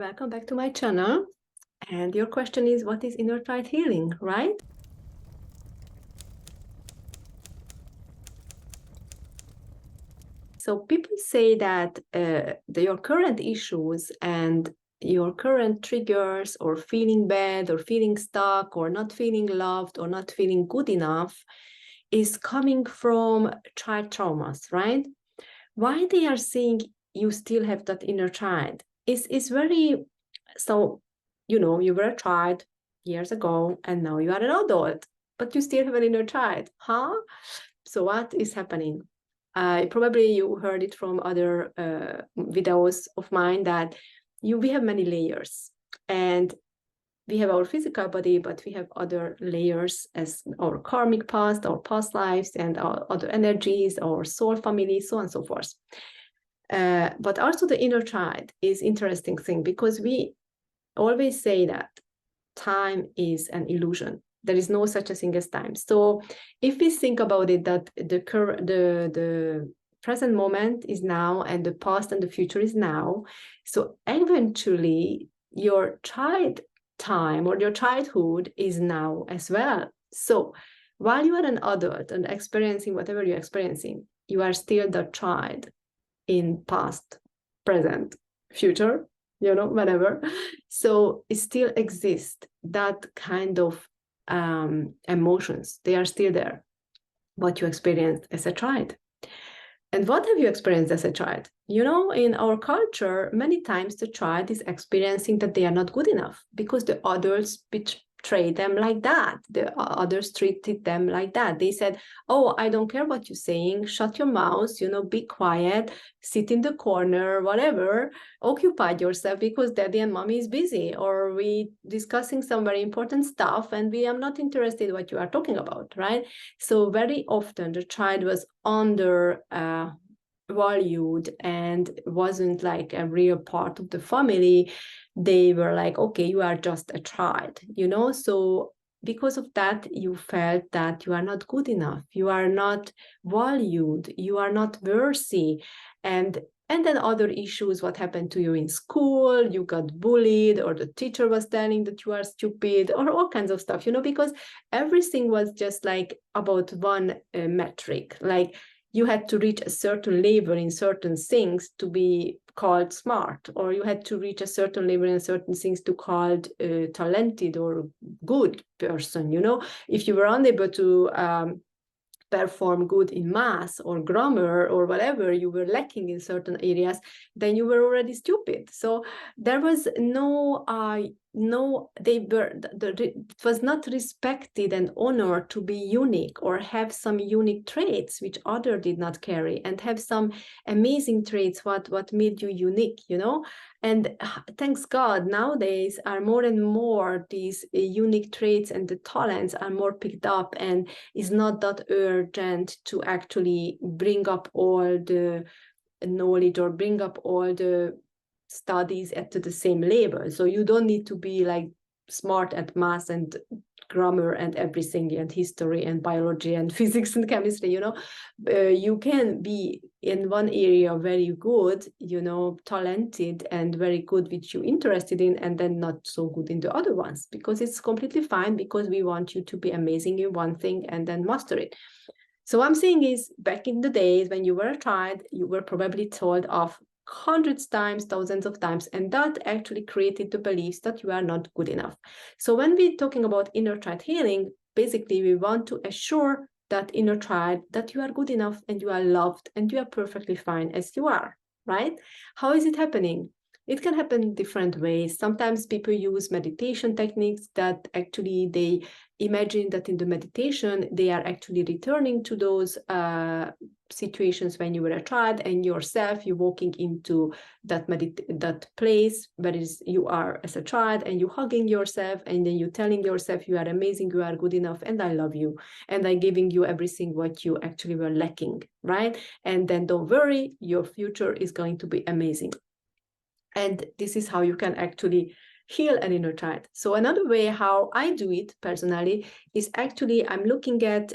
Welcome back to my channel. And your question is, what is inner child healing, right? So people say that your current issues and your current triggers or feeling bad or feeling stuck or not feeling loved or not feeling good enough is coming from child traumas, right? Why they are saying you still have that inner child is very, so, you were a child years ago and now you are an adult, but you still have an inner child, huh? So what is happening? Probably you heard it from other videos of mine that we have many layers, and we have our physical body, but we have other layers as our karmic past, our past lives, and our other energies, our soul family, so on and so forth. But also the inner child is interesting thing, because we always say that time is an illusion. There is no such a thing as time. So if we think about it, that the present moment is now and the past and the future is now. So eventually your child time or your childhood is now as well. So while you are an adult and experiencing whatever you're experiencing, you are still the child in past, present, future, whatever. So it still exists, that kind of emotions. They are still there, what you experienced as a child. And what have you experienced as a child? In our culture, many times the child is experiencing that they are not good enough because the adults betray them like that. The others treated them like that. They said, oh, I don't care what you're saying. Shut your mouth, be quiet, sit in the corner, whatever. Occupy yourself because daddy and mommy is busy, or we discussing some very important stuff and we are not interested in what you are talking about, right? So very often the child was under valued and wasn't like a real part of the family. They were like, okay, you are just a child, so because of that you felt that you are not good enough, you are not valued, you are not worthy. And then other issues, what happened to you in school, you got bullied, or the teacher was telling that you are stupid, or all kinds of stuff, because everything was just like about one metric. Like you had to reach a certain level in certain things to be called smart, or you had to reach a certain level in certain things to called talented or good person. If you were unable to perform good in math or grammar or whatever, you were lacking in certain areas, then you were already stupid. So there was it was not respected and honored to be unique or have some unique traits which other did not carry, and have some amazing traits what made you unique. And thanks God, nowadays are more and more these unique traits and the talents are more picked up, and is not that urgent to actually bring up all the knowledge or bring up all the studies at the same level. So you don't need to be like smart at math and grammar and everything, and history and biology and physics and chemistry. You can be in one area very good, talented and very good, which you're interested in, and then not so good in the other ones, because it's completely fine, because we want you to be amazing in one thing and then master it. So what I'm saying is, back in the days when you were a child, you were probably told off hundreds times, thousands of times, and that actually created the beliefs that you are not good enough. So when we're talking about inner child healing, basically we want to assure that inner child that you are good enough and you are loved and you are perfectly fine as you are, right? How is it happening? It can happen in different ways. Sometimes people use meditation techniques that actually they imagine that in the meditation, they are actually returning to those situations when you were a child, and yourself, you're walking into that place where you are as a child, and you're hugging yourself, and then you're telling yourself you are amazing, you are good enough, and I love you, and I'm giving you everything what you actually were lacking, right? And then don't worry, your future is going to be amazing. And this is how you can actually heal an inner child. So another way how I do it personally is actually I'm looking at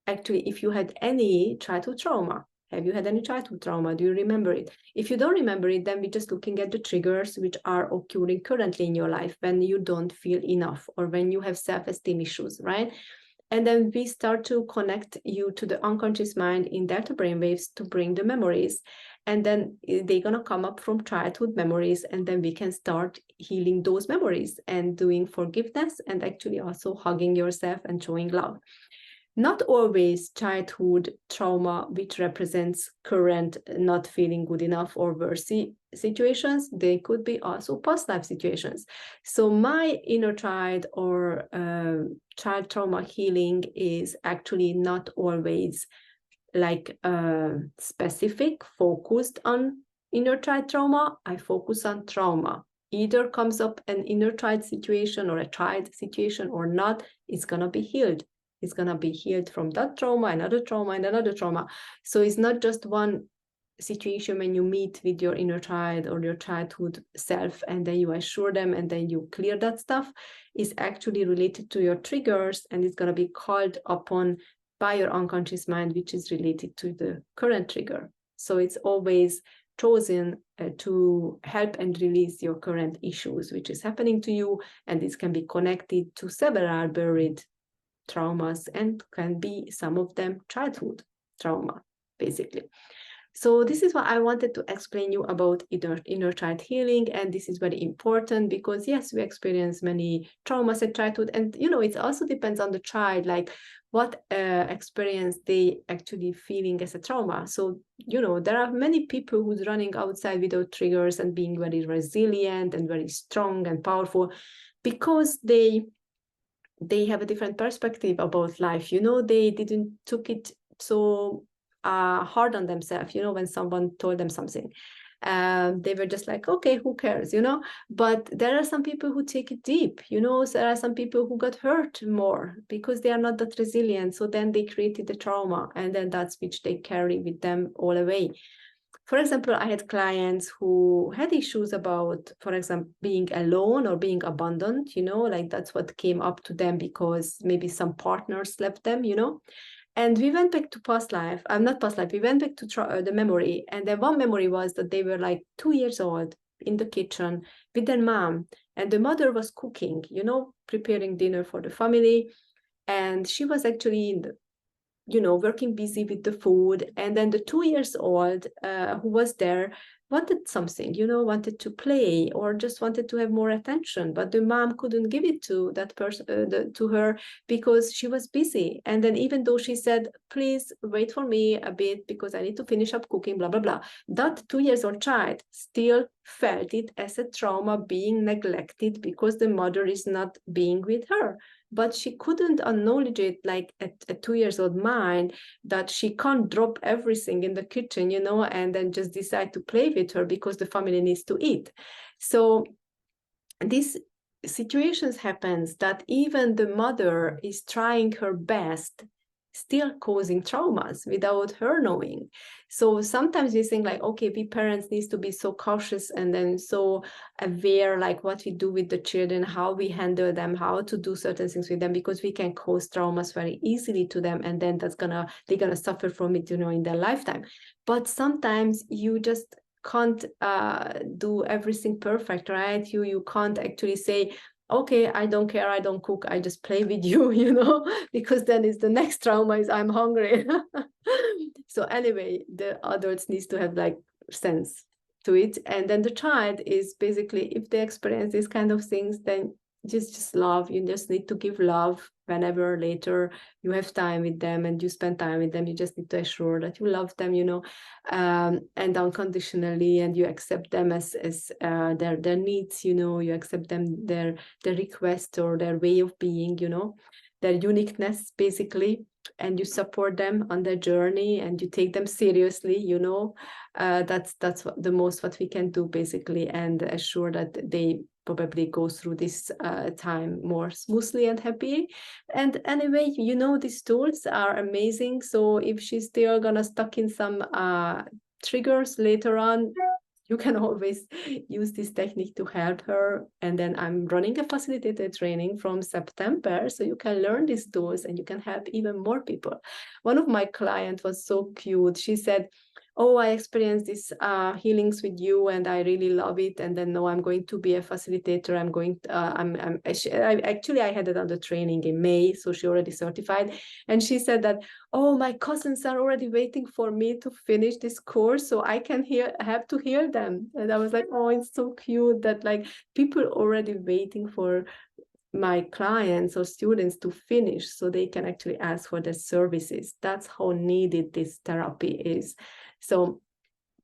actually if you had any childhood trauma. Have you had any childhood trauma? Do you remember it? If you don't remember it, then we're just looking at the triggers which are occurring currently in your life when you don't feel enough or when you have self-esteem issues, right? And then we start to connect you to the unconscious mind in delta brainwaves to bring the memories. And then they're going to come up from childhood memories. And then we can start healing those memories and doing forgiveness and actually also hugging yourself and showing love. Not always childhood trauma, which represents current not feeling good enough or worse situations. They could be also past life situations. So my inner child or child trauma healing is actually not always like specific, focused on inner child trauma. I focus on trauma. Either comes up an inner child situation or a child situation or not, it's going to be healed. It's going to be healed from that trauma, another trauma, and another trauma. So it's not just one situation when you meet with your inner child or your childhood self and then you assure them and then you clear that stuff. It's actually related to your triggers and it's going to be called upon by your unconscious mind, which is related to the current trigger. So it's always chosen to help and release your current issues, which is happening to you. And this can be connected to several buried traumas and can be some of them childhood trauma, basically. So this is what I wanted to explain you about inner child healing. And this is very important because yes, we experience many traumas at childhood. And, you know, it also depends on the child, like what experience they actually feeling as a trauma. So, you know, there are many people who's running outside without triggers and being very resilient and very strong and powerful because they have a different perspective about life. You know, they didn't took it so hard on themselves, you know, when someone told them something. They were just like, okay, who cares, you know? But there are some people who take it deep, you know, so there are some people who got hurt more because they are not that resilient. So then they created the trauma and then that's which they carry with them all the way. For example, I had clients who had issues about, for example, being alone or being abandoned, you know, like that's what came up to them because maybe some partners left them, you know. And we went back to past life. Not past life. We went back to the memory. And then one memory was that they were like 2 years old in the kitchen with their mom. And the mother was cooking, you know, preparing dinner for the family. And she was actually in the, you know, working busy with the food. And then the 2 years old who was there wanted something, you know, wanted to play or just wanted to have more attention, but the mom couldn't give it to that person, to her, because she was busy. And then even though she said, please wait for me a bit because I need to finish up cooking, blah, blah, blah, that 2 years old child still felt it as a trauma, being neglected because the mother is not being with her. But she couldn't acknowledge it like a 2 years old mind that she can't drop everything in the kitchen, you know, and then just decide to play with her because the family needs to eat. So these situations happens that even the mother is trying her best, still causing traumas without her knowing. So sometimes we think like, okay, we parents needs to be so cautious and then so aware, like what we do with the children, how we handle them, how to do certain things with them, because we can cause traumas very easily to them. And then they're gonna suffer from it, you know, in their lifetime. But sometimes you just can't do everything perfect, right? You can't actually say, okay, I don't care, I don't cook, I just play with you, you know, because then it's the next trauma is I'm hungry. So anyway, the adults needs to have like sense to it. And then the child is basically, if they experience these kind of things, then just love. You just need to give love whenever later you have time with them and you spend time with them. You just need to assure that you love them, you know, and unconditionally, and you accept them as their needs, you know, you accept them, their request or their way of being, you know, their uniqueness basically, and you support them on their journey and you take them seriously, you know. That's the most what we can do basically, and assure that they probably go through this time more smoothly and happy. And anyway, you know, these tools are amazing. So if she's still gonna stuck in some triggers later on, you can always use this technique to help her. And then I'm running a facilitated training from September, so you can learn these tools and you can help even more people. One of my clients was so cute. She said, oh, I experienced these healings with you and I really love it. And then no, I'm going to be a facilitator. I'm going to, I had another training in May, so she already certified. And she said that, oh, my cousins are already waiting for me to finish this course so I can have to hear them. And I was like, oh, it's so cute that like people already waiting for my clients or students to finish so they can actually ask for their services. That's how needed this therapy is. So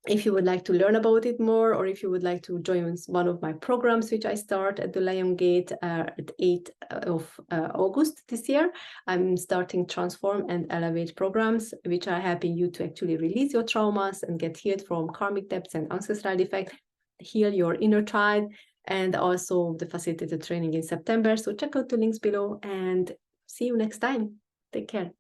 if you would like to learn about it more, or if you would like to join one of my programs, which I start at the Lion Gate at 8th of August this year, I'm starting Transform and Elevate programs, which are helping you to actually release your traumas and get healed from karmic debts and ancestral defects, heal your inner child, and also the facilitated training in September. So check out the links below and see you next time. Take care.